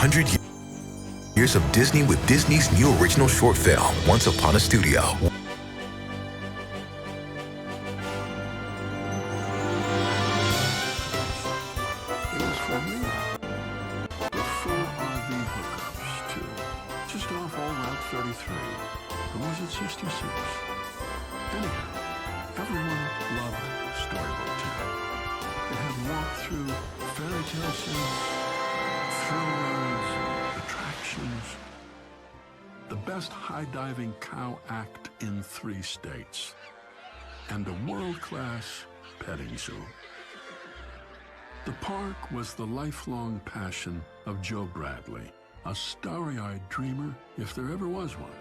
100 years of Disney with Disney's new original short film, Once Upon a Studio. It was for me. With full RV hookups, too. Just off Old Route 33. Or was it 66? Anyhow, everyone loved Storybook Town. It had walkthrough, fairy tale scenes, thrill rides, attractions. The best high-diving cow act in 3 states. And a world-class petting zoo. The park was the lifelong passion of Joe Bradley, a starry-eyed dreamer if there ever was one.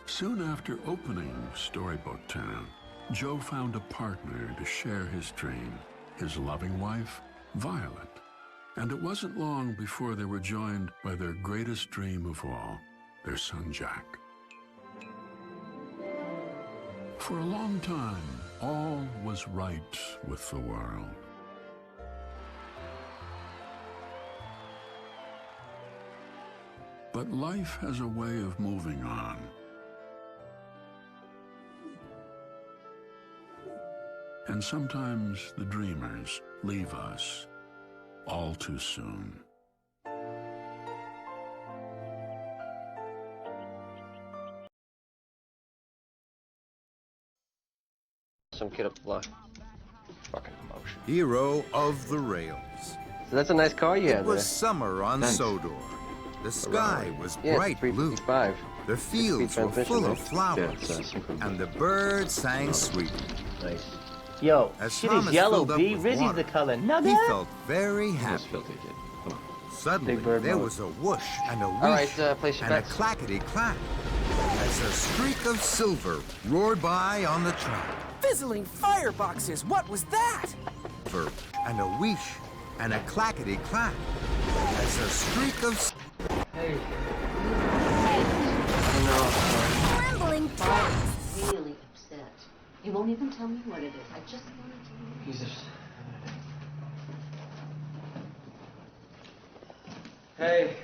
Soon after opening Storybook Town, Joe found a partner to share his dream, his loving wife, Violet. And it wasn't long before they were joined by their greatest dream of all, their son Jack. For a long time, all was right with the world. But life has a way of moving on. And sometimes the dreamers leave us all too soon. Some kid up the block. Fucking emotion. Hero of the rails. So that's a nice car you It had was there. summer on Nice. Sodor. The sky was Yeah, bright blue. 355. The fields were transmission, full right? of flowers, Yeah, it's, and the birds sang sweetly. Nice. Yo, As shit Thomas is yellow, filled up B. with Rizzy's water, the color. No, He that. felt very That's happy. filthy, kid. Come on. Suddenly, Big bird there mode. was a whoosh and a All whoosh right, place your and a bets. clackety-clack as a streak of silver roared by on the track. Fizzling fireboxes, what was that? And a whoosh and a clackety-clack as a streak of Hey. Trembling twice. Really upset. He won't even tell me what it is. I just wanted to. He's just... Hey,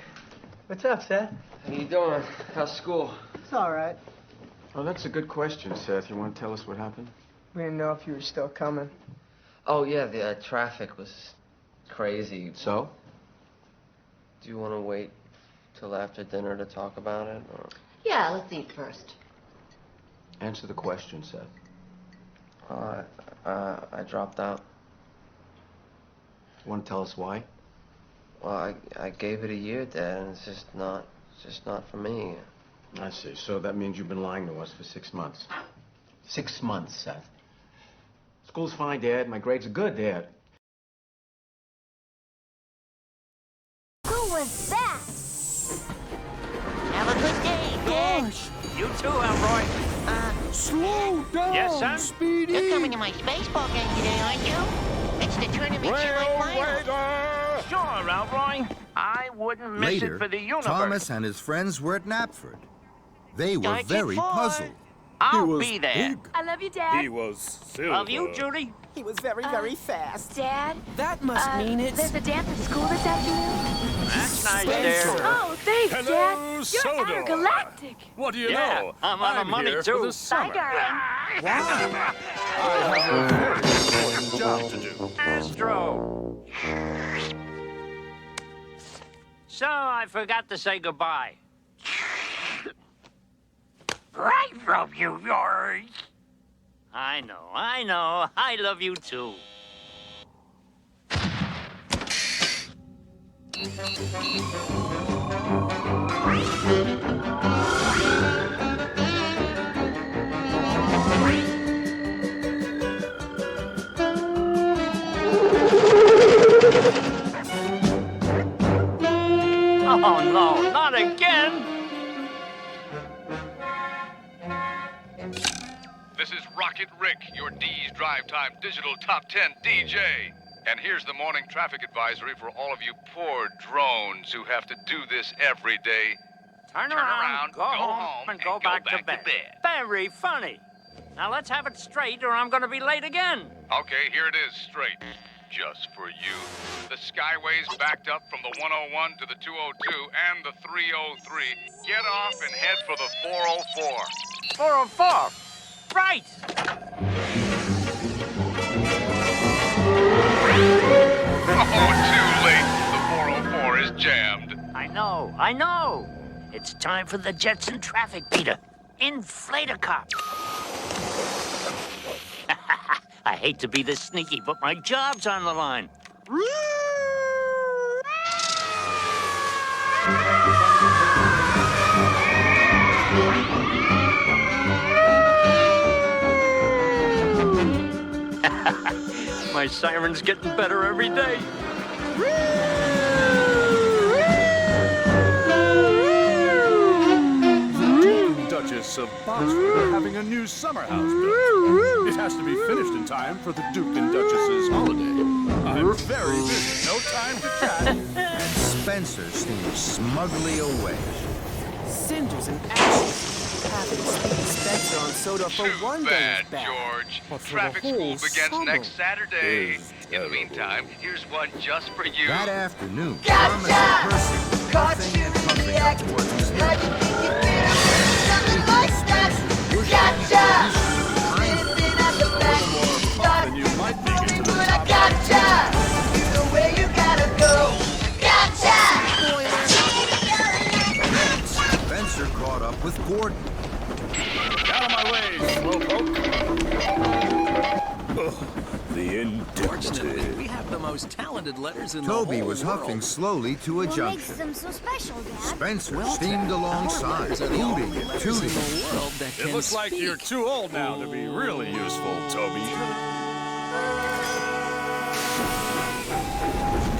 What's up, Seth? how you doing? How's school? It's all right. Oh, that's a good question, Seth. You want to tell us what happened? We didn't know if you were still coming. Oh, yeah, the traffic was crazy. So? Do you want to wait till after dinner to talk about it? Or... Yeah, let's eat first. Answer the question, Seth. I dropped out. Want to tell us why? Well, I gave it a year, Dad, and it's just not for me. I see. So that means you've been lying to us for 6 months. 6 months, Seth. School's fine, Dad. My grades are good, Dad. Who was that? Have a good day, Dad. Gosh, You too, Elroy. slow down, Yes, son? Speedy. You're coming to my baseball game today, aren't you? It's the tournament semifinals. Sure, Elroy. I wouldn't miss Later, it for the universe. Thomas and his friends were at Knapford. They were Sergeant very Ford. puzzled. I'll be there. I love you, Dad. was silver. Love you, Judy. He was very, very fast. Dad? That must mean it's... There's a dance at school this afternoon? That's nice there. Oh, thanks, Hello, Dad. You're Sodor. intergalactic. What do you Yeah, know? I'm out of money, here too. for the Bye, summer. darling. I have a very important job to do. Astro. So I forgot to say goodbye. Right from you, yours. I know. I love you too. Oh no, not again! This is Rocket Rick, your D's Drive Time Digital Top 10 DJ. And here's the morning traffic advisory for all of you poor drones who have to do this every day. Turn around, go home, and go back to bed. Very funny. Now let's have it straight or I'm gonna be late again. Okay, here it is, straight. just for you. The Skyways backed up from the 101 to the 202 and the 303. Get off and head for the 404. 404. Right. Oh, too late. The 404 is jammed. I know. It's time for the Jetson traffic beater. Inflate-a-cop. I hate to be this sneaky, but my job's on the line. My siren's getting better every day. Duchess of Boxford are having a new summer house built. It has to be finished in time for the Duke and Duchess's holiday. I'm very busy, no time to chat. And Spencer steams smugly away. Cinders and ashes. Having Speedy Spencer on soda for Too one day bad, is bad. George. But for Traffic the whole school begins summer next Saturday. is In the meantime, here's one just for you. That afternoon, Thomas and Percy were puffing and puffing up towards the Then you might make it to the top. Spencer caught up with Gordon. Out of my way, slowpoke. The indignity. We have the most talented letters in Toby the whole was world. huffing slowly to a What junction. makes them so special, Dad? Spencer steamed alongside, Letters are the only hooting and letters tooting. in the world that It can looks like speak. you're too old now to be really useful, Toby.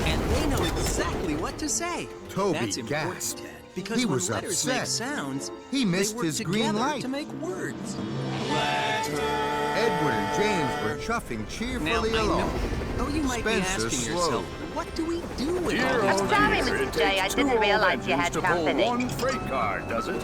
And they know exactly what to say. Toby That's important, gasped. Dad, because He when was letters upset. make sounds, He missed they work his green together light. to make words. Edward and James were chuffing Now, cheerfully I along. know you might Spencer be asking slowed. yourself, what do we do with Dear all old this? Sorry, dear, Mr. it J, I takes didn't two old realize you engines had to pull company. one freight car, does it?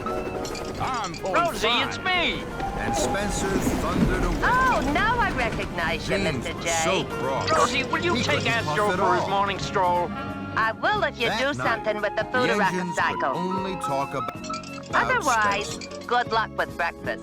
I'm pulling Rosie, fine. it's me. And Spencer thundered away. Oh, now I recognize you, James Mr. was J. so cross. Rosie, will you He take couldn't puff Astro at for his all. morning stroll? I will if you That do night, something with the The food engines would cycle. only talk about Otherwise, Spencer. good luck with breakfast.